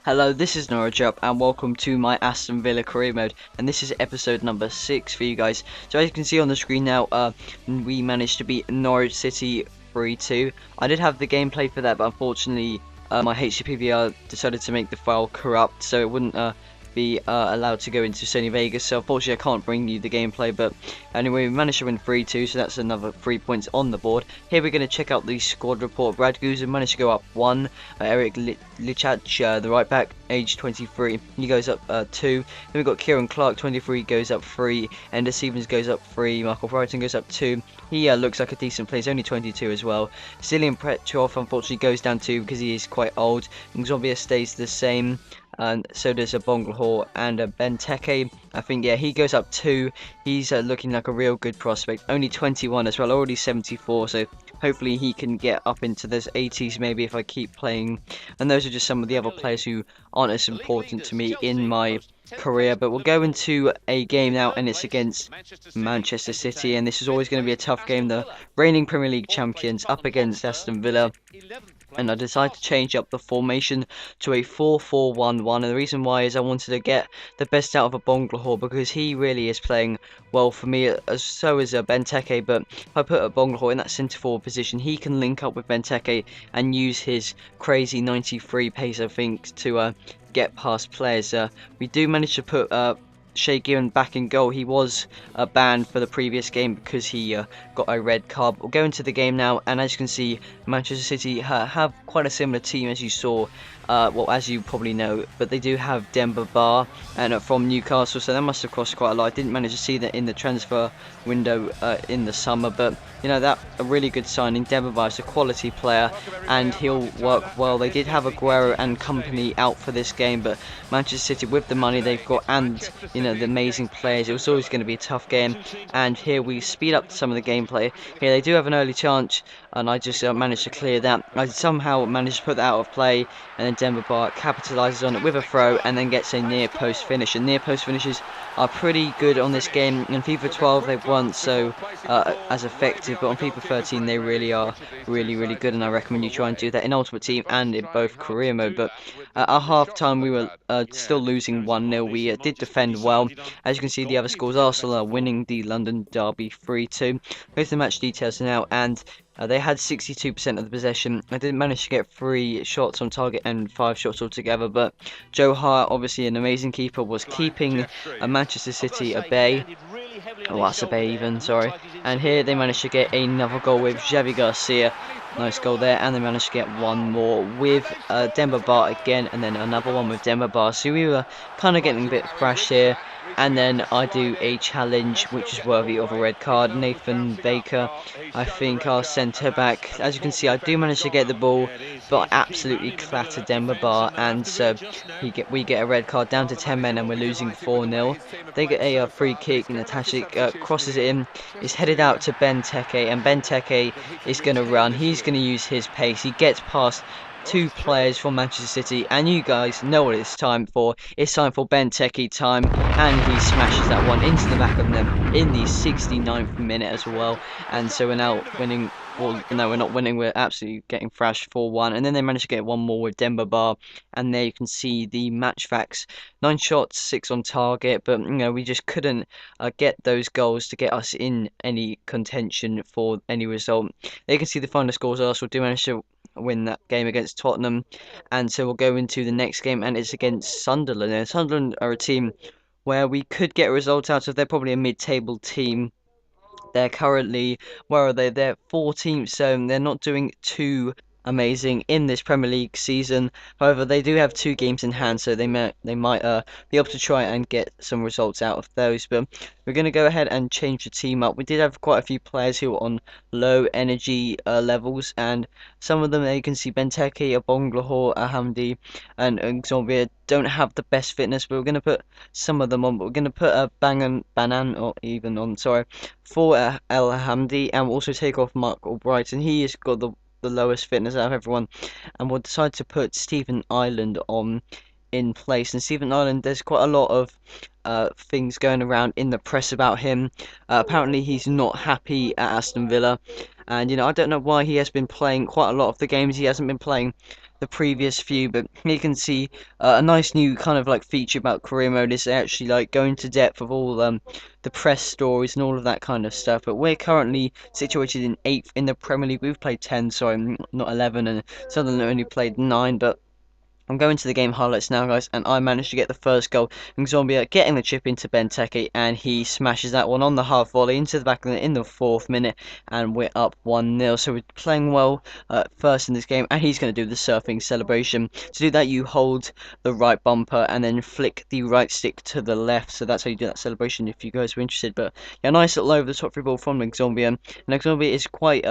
Hello, this is Norwich and welcome to my Aston Villa career mode, and this is episode number 6 for you guys. So as you can see on the screen now, we managed to beat Norwich City 3-2. I did have the gameplay for that, but unfortunately my HTTP decided to make the file corrupt, so it wouldn't be allowed to go into Sony Vegas, so unfortunately I can't bring you the gameplay. But anyway, we managed to win 3-2, so that's another 3 points on the board. Here we're going to check out the squad report. Brad Guzan managed to go up 1, Eric Lichach, the right back, age 23, he goes up 2. Then we've got Kieran Clark, 23, goes up 3, Ender Stevens goes up 3, Michael Brighton goes up 2. He looks like a decent player, he's only 22 as well. Cillian Petrov unfortunately goes down 2 because he is quite old. Zombia stays the same. And so does a Bonglehor and a Benteke. I think, yeah, he goes up 2. He's looking like a real good prospect. Only 21 as well, already 74. So hopefully he can get up into those 80s maybe if I keep playing. And those are just some of the other players who aren't as important to me in my career. But we'll go into a game now, and it's against Manchester City. And this is always going to be a tough game. The reigning Premier League champions up against Aston Villa. And I decided to change up the formation to a 4-4-1-1, and the reason why is I wanted to get the best out of a Bonglehor because he really is playing well for me, as so is Benteke. But if I put a Bonglehor in that centre forward position, he can link up with Benteke and use his crazy 93 pace, I think, to get past players. We do manage to put Shea Given back in goal. He was banned for the previous game because he got a red card. We'll go into the game now, and as you can see, Manchester City have quite a similar team as you saw, well, as you probably know, but they do have Demba Ba and from Newcastle, so that must have cost quite a lot. I didn't manage to see that in the transfer window in the summer, but you know, that a really good signing. Demba Ba is a quality player and he'll work well. They did have Aguero and company out for this game, but Manchester City, with the money they've got and you know, the amazing players, it was always going to be a tough game. And here we speed up some of the gameplay. Here they do have an early chance, and I just managed to clear that. I somehow managed to put that out of play, and then Demba Ba capitalises on it with a throw and then gets a near post finish. And near post finishes are pretty good on this game. In FIFA 12 they weren't so as effective, but on FIFA 13 they really are really good, and I recommend you try and do that in Ultimate Team and in both career mode. But at half time we were still losing 1-0. We did defend well. As you can see, the other scores, Arsenal are winning the London derby 3-2. Go to the match details now, and they had 62% of the possession. I didn't manage to get 3 shots on target and 5 shots altogether, but Joe Hart, obviously an amazing keeper, was keeping Manchester City at bay. Oh, that's a bay even, sorry. And here they managed to get another goal with Xavi Garcia. Nice goal there, and they managed to get one more with Demba Ba again, and then another one with Demba Ba. So we were kind of getting a bit thrashed here. And then I do a challenge which is worthy of a red card. Nathan Baker, I think, our centre back. As you can see, I do manage to get the ball, but I absolutely clatter Demba Ba, and so we get a red card, down to 10 men, and we're losing 4-0. They get a free kick, and Natashic crosses it in. It's headed out to Benteke, and Benteke is going to run. He's going to use his pace. He gets past 2 players from Manchester City, and you guys know what it's time for. It's time for Benteke time, and he smashes that one into the back of them in the 69th minute as well. And so we're now winning. Well, no, we're not winning. We're absolutely getting thrashed 4-1. And then they managed to get one more with Demba Ba, and there you can see the match facts: 9 shots, 6 on target. But you know, we just couldn't get those goals to get us in any contention for any result. There you can see the final scores. Arsenal do manage to win that game against Tottenham, and so we'll go into the next game, and it's against Sunderland. And Sunderland are a team where we could get a result out of. They're probably a mid-table team. They're currently, where are they? They're 14th, so they're not doing too amazing in this Premier League season. However, they do have 2 games in hand, so they might be able to try and get some results out of those. But we're going to go ahead and change the team up. We did have quite a few players who were on low energy levels, and some of them, there you can see Benteke, Bonglehor, Hamdi, and Zombie don't have the best fitness, but we're going to put some of them on. But we're going to put a Banan or even on, sorry, for El Hamdi, and we'll also take off Mark Albrighton. He has got the lowest fitness out of everyone, and we'll decide to put Stephen Ireland on in place. And Stephen Ireland, there's quite a lot of things going around in the press about him. Apparently he's not happy at Aston Villa, and you know, I don't know why he has been playing quite a lot of the games. He hasn't been playing the previous few, but you can see a nice new kind of like feature about career mode is they actually like go into depth of all the press stories and all of that kind of stuff. But we're currently situated in 8th in the Premier League. We've played 10, sorry, not 11, and Sunderland only played 9, but I'm going to the game highlights now, guys, and I managed to get the first goal. And Zombia getting the chip into Benteke, and he smashes that one on the half volley into the back of the net in the 4th minute, and we're up 1-0. So we're playing well first in this game, and he's going to do the surfing celebration. To do that, you hold the right bumper and then flick the right stick to the left. So that's how you do that celebration if you guys are interested. But yeah, nice little over the top free ball from Zombia. And Zombia is quite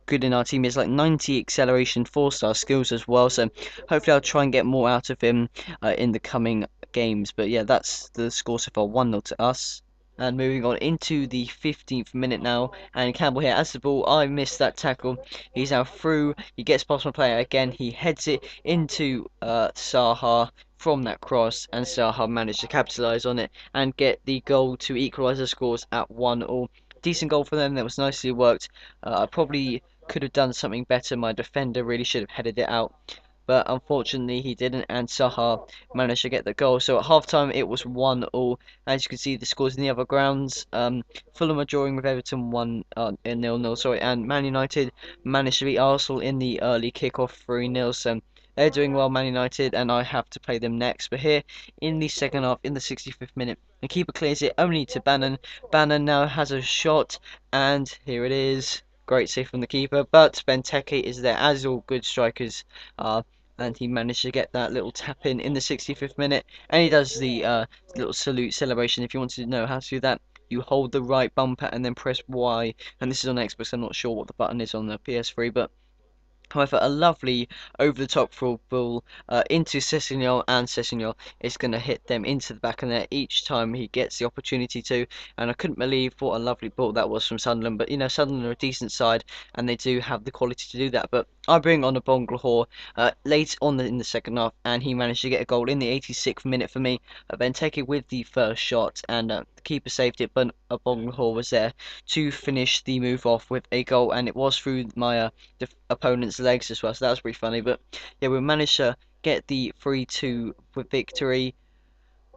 good in our team. He's like 90 acceleration, 4-star skills as well. So hopefully I'll try and get more out of him in the coming games. But yeah, that's the score so far, 1-0 to us. And moving on into the 15th minute now, and Campbell here has the ball. I missed that tackle. He's now through. He gets past my player again. He heads it into Saha from that cross, and Saha managed to capitalise on it and get the goal to equalise the scores at 1-1. Decent goal for them. That was nicely worked. I probably could have done something better. My defender really should have headed it out, but unfortunately he didn't, and Saha managed to get the goal. So at half-time it was 1-1. As you can see, the scores in the other grounds. Fulham are drawing with Everton 0-0, sorry, and Man United managed to beat Arsenal in the early kick-off 3-0. So they're doing well, Man United, and I have to play them next. But here in the second half, in the 65th minute, the keeper clears it only to Bannon. Bannon now has a shot, and here it is. Great save from the keeper, but Benteke is there, as all good strikers are, and he managed to get that little tap in the 65th minute, and he does the little salute celebration. If you wanted to know how to do that, you hold the right bumper and then press Y, and this is on Xbox. I'm not sure what the button is on the PS3, but however, a lovely over-the-top through ball into Sessegnon, and Sessegnon is going to hit them into the back of the net each time he gets the opportunity to. And I couldn't believe what a lovely ball that was from Sunderland. But you know, Sunderland are a decent side, and they do have the quality to do that. But I bring on a Bonglahor late on in the second half, and he managed to get a goal in the 86th minute for me. Benteke with the first shot, and the keeper saved it, but Bonglahor was there to finish the move off with a goal, and it was through my the opponent's legs as well, so that was pretty funny. But yeah, we managed to get the 3-2 victory.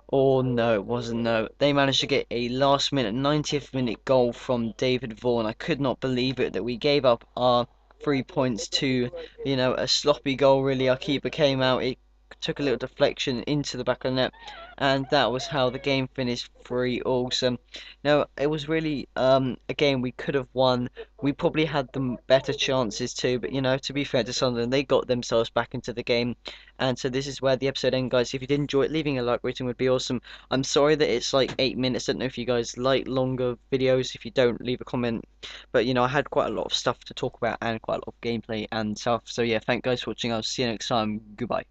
Or no, it wasn't. No, they managed to get a last minute 90th minute goal from David Vaughan. I could not believe it that we gave up our 3 points to, you know, a sloppy goal. Really, our keeper came out. It took a little deflection into the back of the net, and that was how the game finished 3-3. So, no, it was really a game we could have won. We probably had the better chances too, but you know, to be fair to Sunderland, they got themselves back into the game. And so this is where the episode ends, guys. If you did enjoy it, leaving a like rating would be awesome. I'm sorry that it's like 8 minutes. I don't know if you guys like longer videos. If you don't, leave a comment. But you know, I had quite a lot of stuff to talk about and quite a lot of gameplay and stuff. So yeah, thank you guys for watching. I'll see you next time. Goodbye.